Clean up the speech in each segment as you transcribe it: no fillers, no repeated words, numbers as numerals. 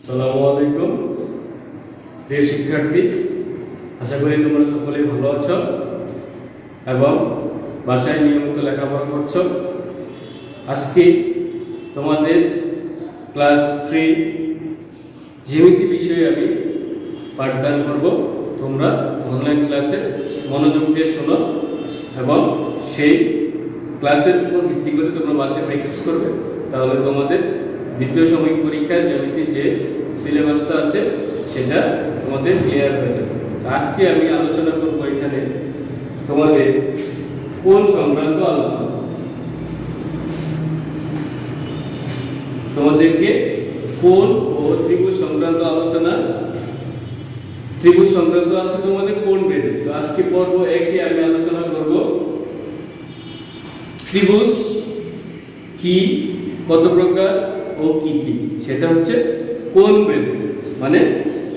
আসসালামু আলাইকুম প্রিয় শিক্ষার্থী, আশা করি তোমরা সকলেই ভালো আছো এবং বাসায় নিয়মিত লেখাপড়া করছো। আজকে তোমাদের ক্লাস 3 জ্যামিতি বিষয়ে আমি পাঠদান করব। তোমরা অনলাইন ক্লাসে মনোযোগ দিয়ে শোনো এবং সেই ক্লাসের উপর ভিত্তি করে তোমরা বাসায় প্র্যাকটিস করবে। তাহলে তোমাদের দ্বিতীয় সাময়িক পরীক্ষার জ্যামিতির যে সিলেবাসটা আছে সেটা তোমাদের ক্লিয়ার হয়ে যাবে। আজকে আমি আলোচনা করব এখানে তোমাদের কোণ সংক্রান্ত আলোচনা। তোমাদেরকে কোণ ও ত্রিভুজ সংক্রান্ত আলোচনা, ত্রিভুজ সংক্রান্ত আছে তোমাদের কোণ বেদে। তো আজকে পর্ব 1 আমি আলোচনা করব ত্রিভুজ কি, কত প্রকার ও কি কি, সেটা হচ্ছে কোণ বেদে, মানে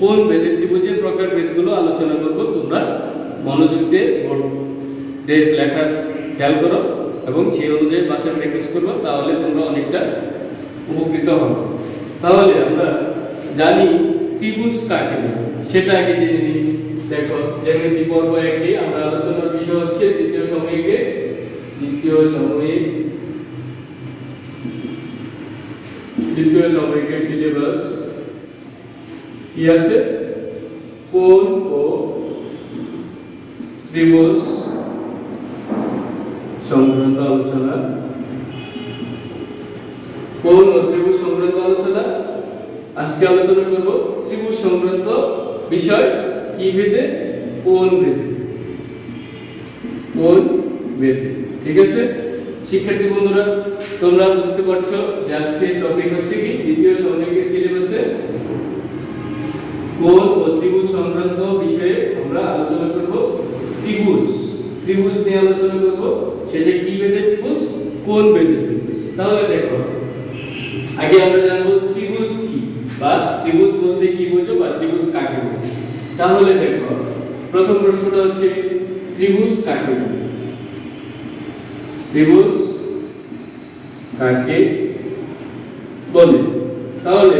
কোণ বেদে ত্রিভুজের প্রকার ভেদগুলো আলোচনা করব। তোমরা মনোযোগ দিয়ে বোর্ডে লেখা খেয়াল করো এবং সেই অনুযায়ী বাসায় প্র্যাকটিস করবে, তাহলে তোমরা অনেকটা উপকৃত হবে। তাহলে আমরা জানি ত্রিভুজ কাকে বলে, সেটা আগে জেনে নিই। দেখো, জ্যামিতি পর্ব 1 আমরা আলোচনার বিষয় হচ্ছে দ্বিতীয় সাময়িকের সিলেবাস কি আছে? কোণ ও ত্রিভুজ সংক্রান্ত আলোচনা। কোণ ও ত্রিভুজ সংক্রান্ত আলোচনা। আজকে আলোচনা করব ত্রিভুজ সংক্রান্ত বিষয় কি ভেদে? কোণ ভেদে। কোণ ভেদে, ঠিক আছে শিক্ষার্থী বন্ধুরা? তোমরা বুঝতে পারছো যে আজকে টপিক হচ্ছে কি দ্বিতীয় সাময়িকের সিলেবাসে কোণ ও ত্রিভুজ সংক্রান্ত বিষয়ে আমরা আলোচনা করব। ত্রিভুজ নিয়ে আলোচনা করব। সেটা কি ভেদে ত্রিভুজ? কোণ ভেদে ত্রিভুজ। তাহলে দেখো, আগে আমরা জানবো ত্রিভুজ কি, বা ত্রিভুজ বলতে কি বোঝো, বা ত্রিভুজ কাকে বলে। তাহলে দেখো, প্রথম প্রশ্নটা হচ্ছে ত্রিভুজ কাকে বলে? ত্রিভুজ কাকে বলে? তাহলে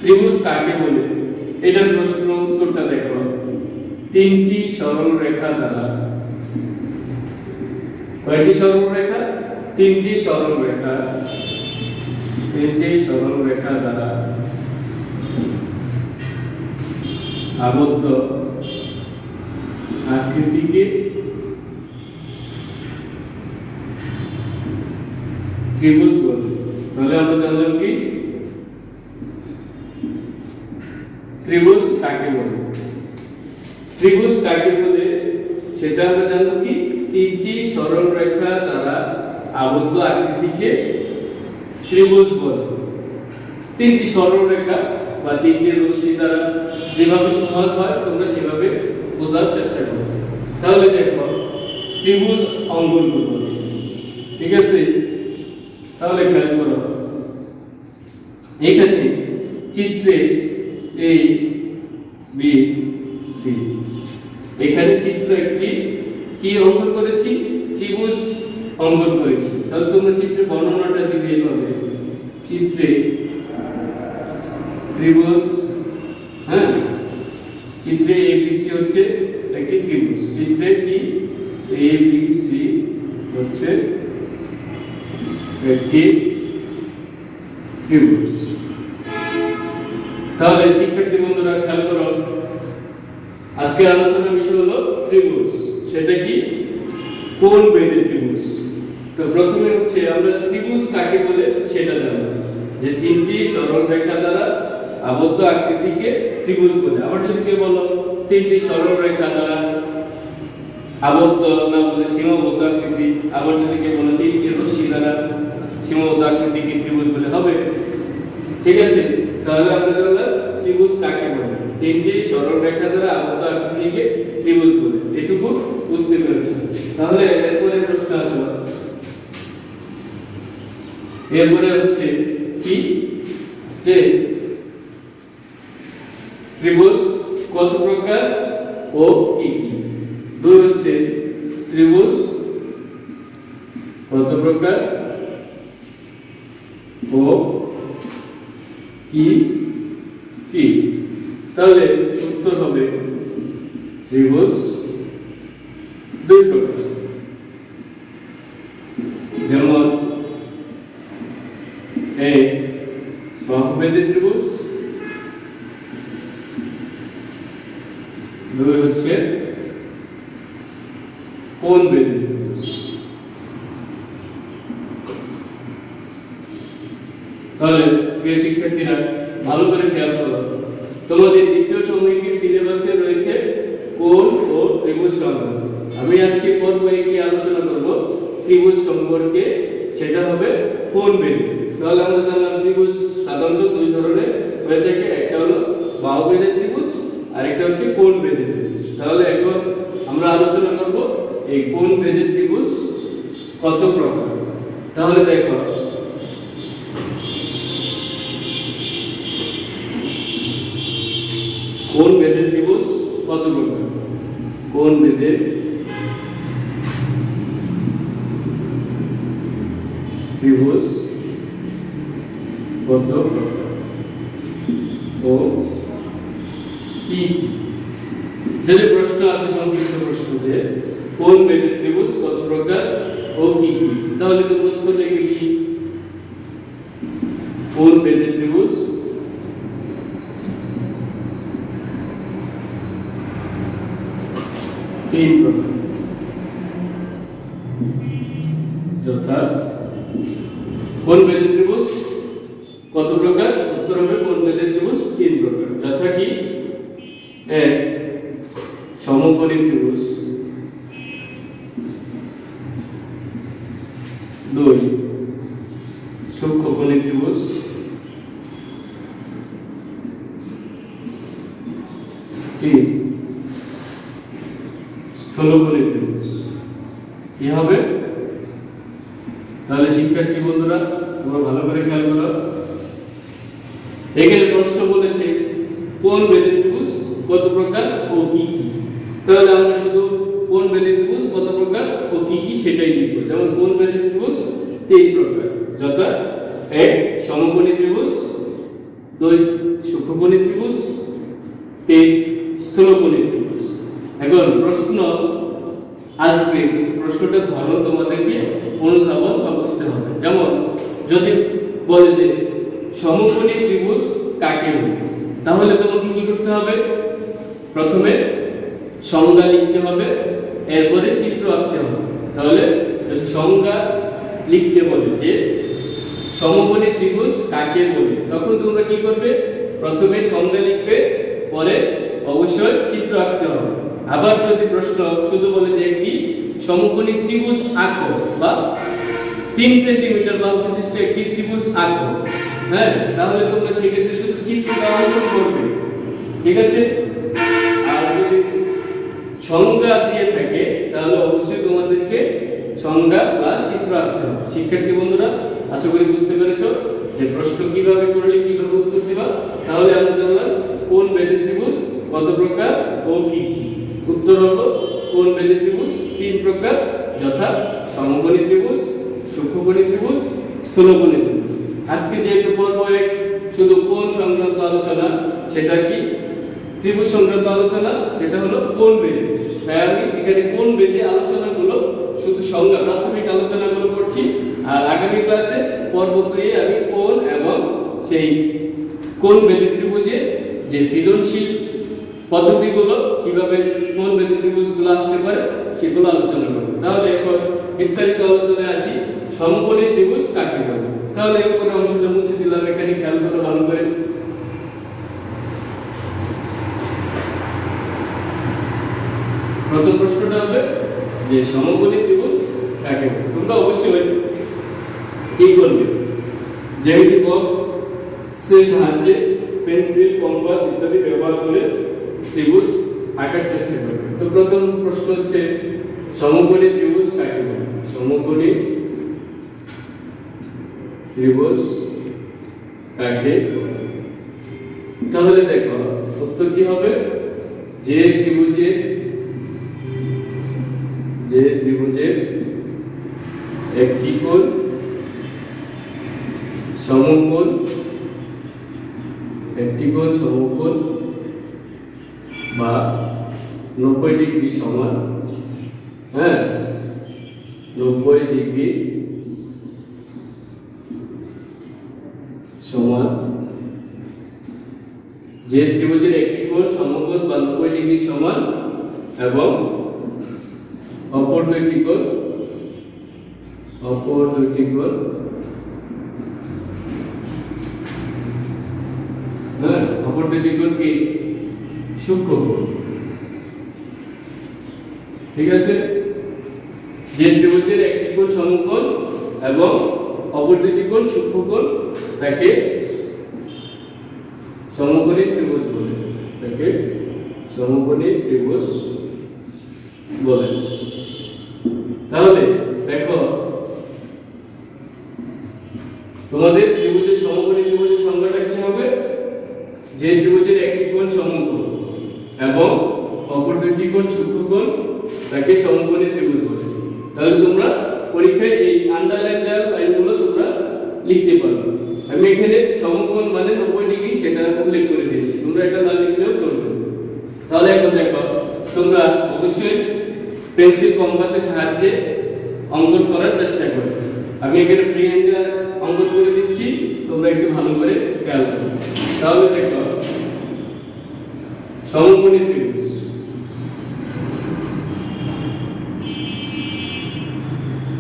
ত্রিভুজ কাকে বলে এটার প্রশ্ন উত্তরটা দেখো। তিনটি সরল রেখা দ্বারা, কয়টি সরল রেখা? তিনটি সরল রেখা দ্বারা আবদ্ধ আকৃতিকে ত্রিভুজ বলে। তাহলে আমরা জানলাম কি ত্রিভুজ কাকে বলে। ত্রিভুজ কাকে বলে সেটা আমরা জানবো কি, তিনটি সরল রেখা দ্বারা আবদ্ধ আকৃতিকে ত্রিভুজ বলে। তিনটি সরল রেখা বা তিনটি রশ্মি দ্বারা যেভাবে সমাস হয় তোমরা সেভাবে বোঝার চেষ্টা করো। তাহলে দেখো, ত্রিভুজ অঙ্কন করব, ঠিক আছে? তাহলে খেয়াল করো, এখানে চিত্রে এই বি সি, এখানে চিত্র একটি কি অঙ্কন করেছি? ত্রিভুজ অঙ্কন করেছি। তাহলে তোমরা চিত্রে বর্ণনাটা দিবে এইভাবে, চিত্রে ত্রিভুজ, হ্যাঁ, চিত্রে এবিসি হচ্ছে একটি ত্রিভুজ। চিত্রে কি এবিসি হচ্ছে একটি ত্রিভুজ। তাহলে শিক্ষার্থী বন্ধুরা খেয়াল করো, আজকে আলোচনার বিষয় হলো ত্রিভুজ। সেটা কি? কোণ বেদে ত্রিভুজ। তো প্রথমে হচ্ছে আমরা ত্রিভুজ কাকে বলে সেটা জানবো, যে তিনটি সরল রেখা দ্বারা আবদ্ধ আকৃতিকে ত্রিভুজ বলে। আবার যদি কেউ বলো তিনটি সরল রেখা দ্বারা আবদ্ধ না বলে সীমাবদ্ধ আকৃতি, আবার যদি কেউ বলো তিনটি রশ্মি দ্বারা সীমাবদ্ধ আকৃতিকে ত্রিভুজ বলে, হবে, ঠিক আছে? তাহলে আমরা জানলাম ত্রিভুজ কাকে বলে, তিনটি সরল রেখা দ্বারা আবদ্ধ আকৃতিকে ত্রিভুজ বলে। এটুকু বুঝতে পেরেছো? তাহলে এরপরে প্রশ্ন আসলো, এরপরে হচ্ছে কি, যে ত্রিভুজ কত প্রকার ও কি কি। দুই হচ্ছে ত্রিভুজ কত প্রকার ও কি কি তাহলে উত্তর হবে ত্রিভুজ দুই প্রকার, যেমন এ বাহুবেদী ত্রিভুজ, দুই হচ্ছে কোণবেদী ত্রিভুজ। তাহলে প্রিয় শিক্ষার্থীরা ভালো করে খেয়াল করো, তোমাদের দ্বিতীয় সমসাময়িক সিলেবাসে রয়েছে কোণ ও ত্রিভুজ সংক্রান্ত। আমি আজকে পর্বে কি আলোচনা করব ত্রিভুজ সম্পর্কে, সেটা হবে কোণবেদী। তাহলে আমরা জানলাম ত্রিভুজ সাধারণত দুই ধরনের হয়ে থাকে, একটা হলো বাহুবেদী ত্রিভুজ আর একটা হচ্ছে কোণবেদী ত্রিভুজ। তাহলে এখন আমরা আলোচনা করব এই কোণবেদী ত্রিভুজ কত প্রকার। তাহলে দেখো কোণবেদী ত্রিভুজ কত প্রকার, কোণবেদী ত্রিভুজ কত প্রকার ও কি? যদি প্রশ্ন আসে সংক্ষিপ্ত প্রশ্ন যে কোণবেদী ত্রিভুজ কত প্রকার ও কি কি, তাহলে তো উত্তর লিখবে কি কোণবেদী ত্রিভুজ তিন প্রকার, যথা কোণবেদী ত্রিভুজ কত প্রকার, উত্তর হবে কোণবেদী ত্রিভুজ তিন প্রকার, যথা কি এক সমকোণী ত্রিভুজ, দুই সূক্ষ্মকোণী ত্রিভুজ, তিন স্থূলকোণী ত্রিভুজ। কি হবে? তাহলে শিক্ষার্থী বন্ধুরা তোমরা ভালো করে খেয়াল করো, এখানে প্রশ্ন বলেছে কোণবেদী ত্রিভুজ কত প্রকার ও কি কি। তাহলে আমরা শুধু কোণবেদী ত্রিভুজ কত প্রকার ও কি কি সেটাই লিখব। যেমন কোণবেদী ত্রিভুজ তিন প্রকার, যথা এক সমকোণী ত্রিভুজ, দুই সূক্ষ্মকোণী ত্রিভুজ, তিন স্থূলকোণী ত্রিভুজ। এখন প্রশ্ন আসবে, কিন্তু প্রশ্নটার ধরন তোমাদেরকে অনুধাবন বা বুঝতে হবে। যেমন যদি বলে যে সমকোণী ত্রিভুজ কাকে বলে, তাহলে তোমাকে কি করতে হবে? প্রথমে সংজ্ঞা লিখতে হবে, এরপরে চিত্র আঁকতে হবে। তাহলে যদি সংজ্ঞা লিখতে বলে যে সমকোণী ত্রিভুজ কাকে বলে, তখন তোমরা কি করবে? প্রথমে সংজ্ঞা লিখবে, পরে অবশ্যই চিত্র আঁকতে হবে। আবার যদি প্রশ্ন শুধু বলে যে একটি সমকোণী ত্রিভুজ আঁকো বা 3 সেন্টিমিটার বা বিশিষ্ট একটি ত্রিভুজ আঁকো, হ্যাঁ, তাহলে তোমরা সেক্ষেত্রে শুধু চিত্রটা অঙ্কন করবে, ঠিক আছে? আর যদি সংজ্ঞা দিয়ে থাকে তাহলে অবশ্যই তোমাদেরকে সংজ্ঞা বা চিত্র আঁকতে হবে। শিক্ষার্থী বন্ধুরা আশা করি বুঝতে পেরেছো যে প্রশ্ন কিভাবে করলে কিভাবে উত্তর দিবা। তাহলে আমরা জানলাম কোণবেদী ত্রিভুজ কত প্রকার ও কি কি। উত্তর হলো কোণবেদী ত্রিভুজ তিন প্রকার, যথা সমকোণী ত্রিভুজ, সূক্ষ্মকোণী ত্রিভুজ, স্থূলকোণী ত্রিভুজ। আজকে যেহেতু পর্বে শুধু কোণ সংক্রান্ত আলোচনা, সেটা কি ত্রিভুজ সংক্রান্ত আলোচনা, সেটা হলো কোণবেদী। তাই আমি এখানে কোণবেদী আলোচনাগুলো শুধু সংজ্ঞা প্রাথমিক আলোচনাগুলো করছি, আর আগামী ক্লাসে পর্ব 2 এ আমি কোণ এবং সেই কোণবেদী ত্রিভুজের যে সৃজনশীল পদ্ধতিগুলো কিভাবে কোণবেদী ত্রিভুজগুলো আসতে পারে সেগুলো আলোচনা করব। তাহলে এখন বিস্তারিত আলোচনায় আসি, সমকোণী ত্রিভুজ কাকে বলে। তাহলে এই উপরে অংশটা মুছে দিলাম, এখানে খেয়াল করো ভালো করে। প্রথম প্রশ্নটা হবে যে সমকোণী ত্রিভুজ কাকে বলে। তোমরা অবশ্যই কি করবে? জ্যামিতি বক্স এর সাহায্যে পেন্সিল, কম্পাস ইত্যাদি ব্যবহার করে ত্রিভুজ আঁকার চেষ্টা করবে। তো প্রথম প্রশ্ন হচ্ছে সমকোণী ত্রিভুজ কাকে বলে? সমকোণী ত্রিভুজ কাকে? তাহলে দেখো উত্তর কি হবে? যে ত্রিভুজের একটি কোণ সমকোণ একটি কোণ সমকোণ বা 90 ডিগ্রি সমান, হ্যাঁ 90 ডিগ্রি সমান, যে ত্রিভুজের একটি কোণ সমকোণ বা 90 ডিগ্রি সমান এবং অপর দুইটি কোণ হ্যাঁ অপর দুইটি কোণ কি সূক্ষ্মকোণ। ঠিক আছে, যে ত্রিভুজের একটি কোণ সমকোণ এবং অপর দুইটি কোণ সূক্ষ্মকোণ তাকে সমকোণী ত্রিভুজ বলে, তাকে সমকোণী ত্রিভুজ বলে। তাহলে দেখো তোমাদের ত্রিভুজের সমকোণী ত্রিভুজের সংজ্ঞাটা কি হবে? যে ত্রিভুজের একটি কোণ সমকোণ এবং অপর দুইটি কোণ সূক্ষ্মকোণ তাকে সমকোণী ত্রিভুজ বলে। তাহলে তোমরা পরীক্ষায় এই আন্ডারলাইন দেওয়া লাইনগুলো তোমরা লিখতে পারো। আমি এখানে সমকোণ মানে 90 ডিগ্রি সেটা উল্লেখ করে দিয়েছি, তোমরা এটা না লিখলেও চলবে। তাহলে এখন দেখো তোমরা অবশ্যই পেন্সিল কম্পাসের সাহায্যে অঙ্কন করার চেষ্টা করো। আমি এখানে ফ্রি হ্যান্ডে অঙ্কন করে দিচ্ছি, তোমরা একটু ভালো করে খেয়াল করো। তাহলে দেখো সমকোণী ত্রিভুজ,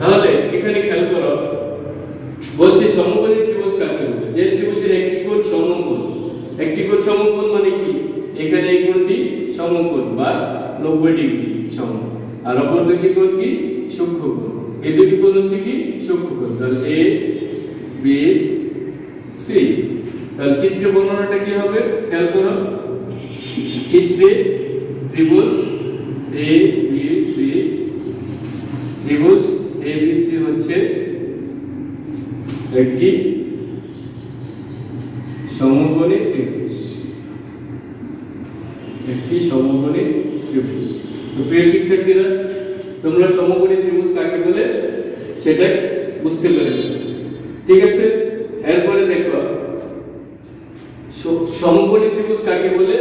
তাহলে এখানে খেয়াল করো বলছে সমকোণী ত্রিভুজ কাকে বলে? যে ত্রিভুজের একটি কোণ সমকোণ, একটি কোণ সমকোণ মানে কি? এখানে এই কোণটি সমকোণ বা 90 ডিগ্রি সমকোণ, আর অপর দুটি কোণ কি সূক্ষ্মকোণ। এই দুটি কোণ হচ্ছে কি সূক্ষ্মকোণ। তাহলে এ বি সি। তাহলে চিত্র বর্ণনাটা কি হবে খেয়াল করো। চিত্রে ত্রিভুজ এ বি সি, ত্রিভুজ এ বি সি হচ্ছে একটি সমকোণী ত্রিভুজ, একটি সমকোণী ত্রিভুজ। তো প্রিয় শিক্ষার্থীরা, তোমরা সমকোণী ত্রিভুজ কাকে বলে সেটা বুঝতে পেরেছো, ঠিক আছে? এরপরে দেখো সমকোণী ত্রিভুজ কাকে বলে,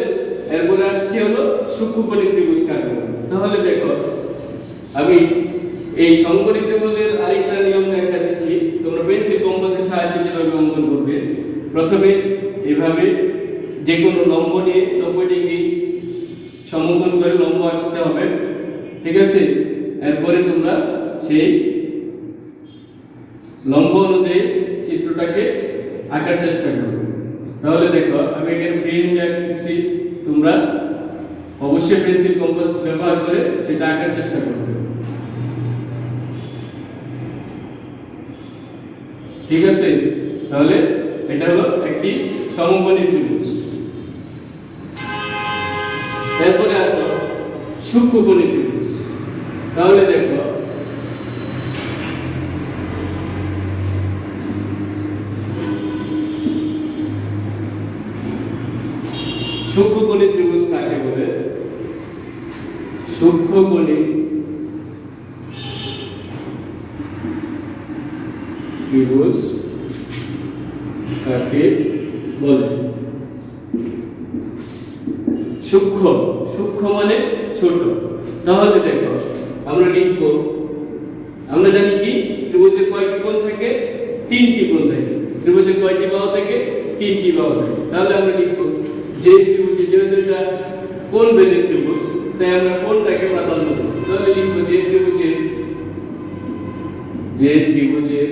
এরপরে আসছে হলো সূক্ষ্মকোণী ত্রিভুজ কাকে বলে। তাহলে দেখো আমি এই সমকোণী ত্রিভুজের আরেকটা নিয়ম দেখা দিচ্ছি, তোমরা পেন্সিল কম্পাসের সাহায্যে যেভাবে অঙ্কন করবে, প্রথমে এভাবে যে কোনো লম্ব নিয়ে 90 ডিগ্রি সমকোণ করে লম্ব আঁকতে হবে, ঠিক আছে? এরপরে তোমরা সেই লম্ব অনুযায়ী চিত্রটাকে আঁকার চেষ্টা করবে। তাহলে দেখো আমি এখানে ফ্রি হ্যান্ডে আঁকতেছি, তোমরা অবশ্যই পেন্সিল কম্পাস ব্যবহার করে সেটা আঁকার চেষ্টা করবে, ঠিক আছে? তাহলে এটা হলো একটি সমকোণী ত্রিভুজ। এরপরে আসো সূক্ষ্মকোণী ত্রিভুজ। তাহলে দেখো সূক্ষ্মকোণী ত্রিভুজ কাকে বলে? সূক্ষ্মকোণী ত্রিভুজ কাকে বলে? সূক্ষ্ম, সূক্ষ্ম মানে ছোট। তাহলে দেখো আমরা লিখব, আমরা জানি কি ত্রিভুজের কয়টি কোণ থাকে? 3টি কোণ থাকে। ত্রিভুজের কয়টি বাহু থাকে? 3টি বাহু থাকে। তাহলে আমরা লিখব যে ত্রিভুজে যেহেতু এটা কোণ ভেদে ত্রিভুজ, তাই আমরা কোণটাকে প্রাধান্য দেব। তাহলে লিখব যে ত্রিভুজের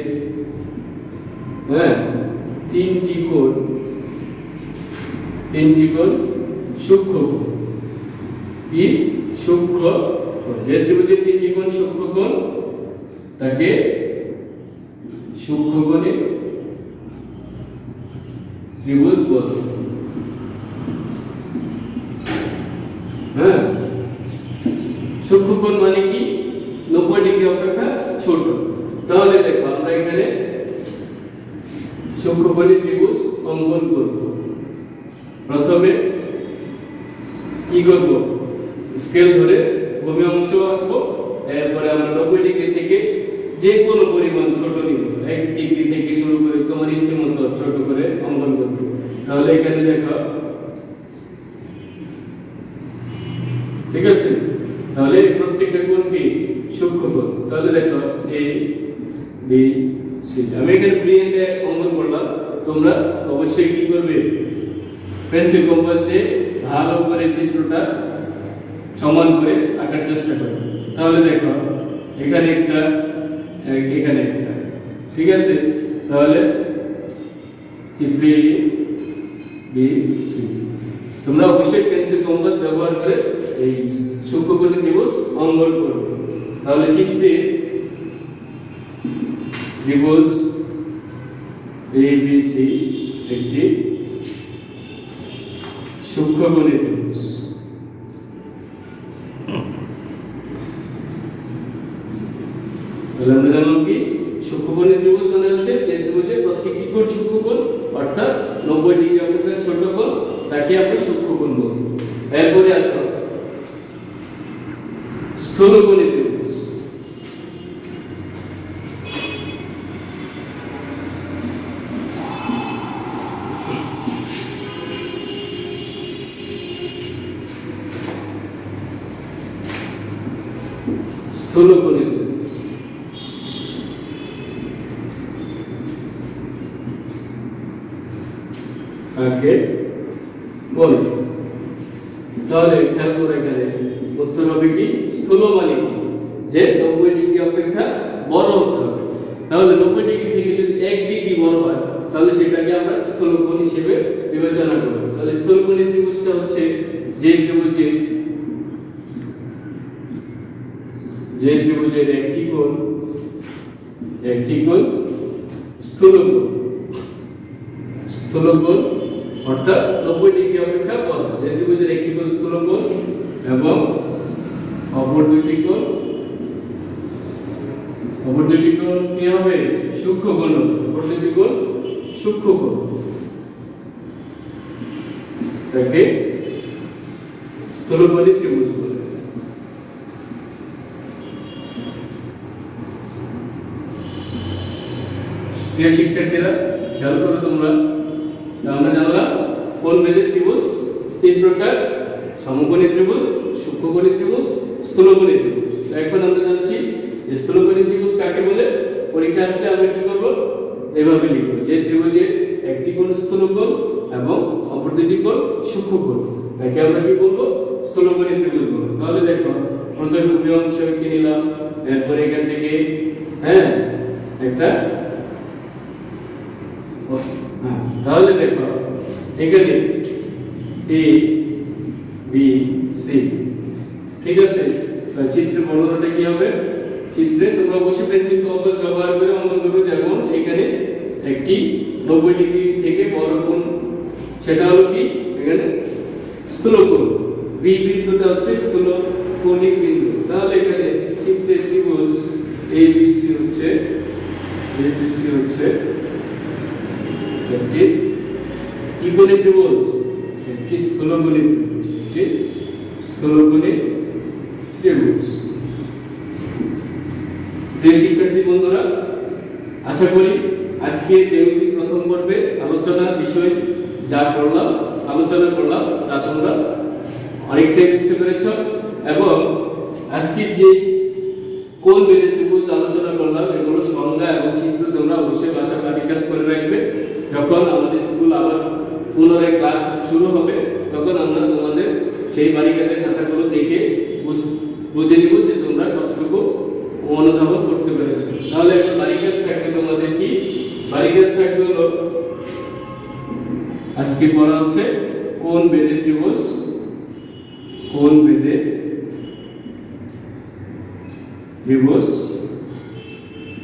হ্যাঁ 3টি কোণ সূক্ষ্মকোণ। কি সূক্ষ্মকোণ? যে ত্রিভুজের 3টি কোণ সূক্ষ্মকোণ তাকে সূক্ষ্মকোণী ত্রিভুজ বলে। হ্যাঁ, সূক্ষ্মকোণ মানে কি 90 ডিগ্রি অপেক্ষা ছোট। তাহলে দেখো আমরা এখানে সূক্ষ্মকোণী ত্রিভুজ অঙ্কন করব। প্রথমে কি করব? স্কেল ধরে ভূমি অংশ আঁকবো। এরপরে আমরা 90 ডিগ্রি থেকে যে কোনো পরিমাণ ছোট নিব, 1 ডিগ্রি থেকে শুরু করে তোমার ইচ্ছে মতো ছোট করে অঙ্কন করব। তাহলে এখানে দেখো, ঠিক আছে, তাহলে প্রত্যেকটা কোণ কি সূক্ষ্মকোণ। তাহলে দেখো এ বি সি, আমি এখানে ফ্রি হ্যান্ডে অঙ্কন করলাম, তোমরা অবশ্যই কি করবে, পেন্সিল কম্পাস দিয়ে ভালো করে চিত্রটা সমান করে আঁকার চেষ্টা করবে। তাহলে দেখো এখানে একটা, এখানে একটা, ঠিক আছে, তাহলে চিত্রে এ বি সি। তোমরা অবশ্যই পেন্সিল কম্পাস ব্যবহার করে এই সূক্ষ্মকোণী ত্রিভুজ অঙ্কন করবে। তাহলে চিত্রে ত্রিভুজ ABC একটি সূক্ষ্মকোণী ত্রিভুজ। তাহলে আমরা জানলাম কি সূক্ষ্মকোণী ত্রিভুজ মানে হচ্ছে যে ত্রিভুজের প্রত্যেকটি কোণ সূক্ষ্মকোণ, অর্থাৎ 90 ডিগ্রি অপেক্ষা ছোট কোণ, তাকে আমরা সূক্ষ্মকোণ বলি। এরপরে আসো স্থূলকোণী ত্রিভুজ। স্থূলকোণী ত্রিভুজ কাকে বলে? তাহলে খেয়াল করে এখানে উত্তর হবে কি, স্থূল মানে কি, যে 90 ডিগ্রি অপেক্ষা বড় হতে হবে। তাহলে 90 ডিগ্রি থেকে যদি 1 ডিগ্রি বড় হয় তাহলে সেটাকে আমরা স্থূলকোণ হিসেবে বিবেচনা করব। তাহলে স্থূলকোণী ত্রিভুজটা হচ্ছে যে ত্রিভুজের একটি কোণ স্থূলকোণ, অর্থাৎ 90 ডিগ্রি অপেক্ষা বড়, যে ত্রিভুজের একটি কোণ স্থূলকোণ এবং অপর দুটি কোণ কি হবে, সূক্ষ্মকোণ। অপর দুটি কোণ সূক্ষ্মকোণ, তাকে স্থূলকোণী ত্রিভুজ বলে। প্রিয় শিক্ষার্থীরা, খেয়াল করো তোমরা, আমরা জানলাম কোণ বেদের ত্রিভুজ তিন প্রকার: সমকোণী ত্রিভুজ, সূক্ষ্মকোণী ত্রিভুজ, স্থূলকোণী ত্রিভুজ। এখন আমরা জানছি স্থূলকোণী ত্রিভুজ কাকে বলে। পরীক্ষা আসলে আমরা কি করব, এভাবে লিখব, যে ত্রিভুজের একটি কোণ স্থূলকোণ এবং অপর দুটি কোণ সূক্ষ্মকোণ, তাকে আমরা কি বলবো, স্থূলকোণী ত্রিভুজ বলবো। তাহলে দেখো প্রথমে ভূমি অংশ কি নিলাম, এরপর এখান থেকে একটা, তাহলে দেখো এখানে এ বি সি, ঠিক আছে। চিত্রের বর্ণনাটা কি হবে, চিত্রে তোমরা অবশ্যই পেন্সিল কম্পাস ব্যবহার করে অঙ্কন করবে। যেমন এখানে একটি 90 ডিগ্রি থেকে বড় কোণ, সেটা হলো কি এখানে স্থূলকোণ, বি বিন্দুটা হচ্ছে স্থূলকোণী বিন্দু। তাহলে এখানে চিত্রে ত্রিভুজ ABC হচ্ছে একটি কি কোণী ত্রিভুজ, একটি স্থূলকোণী ত্রিভুজ। প্রিয় শিক্ষার্থী বন্ধুরা, আশা করি আজকে জ্যামিতিক প্রথম পর্বে আলোচনার বিষয় যা আলোচনা করলাম তা তোমরা অনেকটাই বুঝতে পেরেছ, এবং আজকে যে কোণ বেদের ত্রিভুজ আলোচনা করলাম এগুলো সংজ্ঞা এবং চিত্র তোমরা অবশ্যই বাসায় প্র্যাকটিস করে রাখবে। যখন আমাদের স্কুল আবার পুনরায় ক্লাস শুরু হবে তখন আমরা তোমাদের সেই বাড়ি কাজের খাতাগুলো দেখে বুঝে নিব যে তোমরা কতটুকু অনুধাবন করতে পেরেছো। তাহলে এখন বাড়ি কাজ থাকবে তোমাদের কি, বাড়ি কাজ থাকবে হলো আজকে পড়া হচ্ছে কোণ বেদের ত্রিভুজ,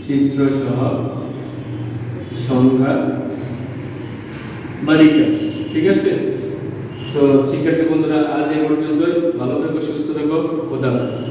চিত্র সহ সংজ্ঞা, বাড়ি কাজ, ঠিক আছে। তো শিক্ষার্থী বন্ধুরা, আজ এই পর্যন্তই। ভালো থাকো, সুস্থ থাকো, খোদা হাফেজ।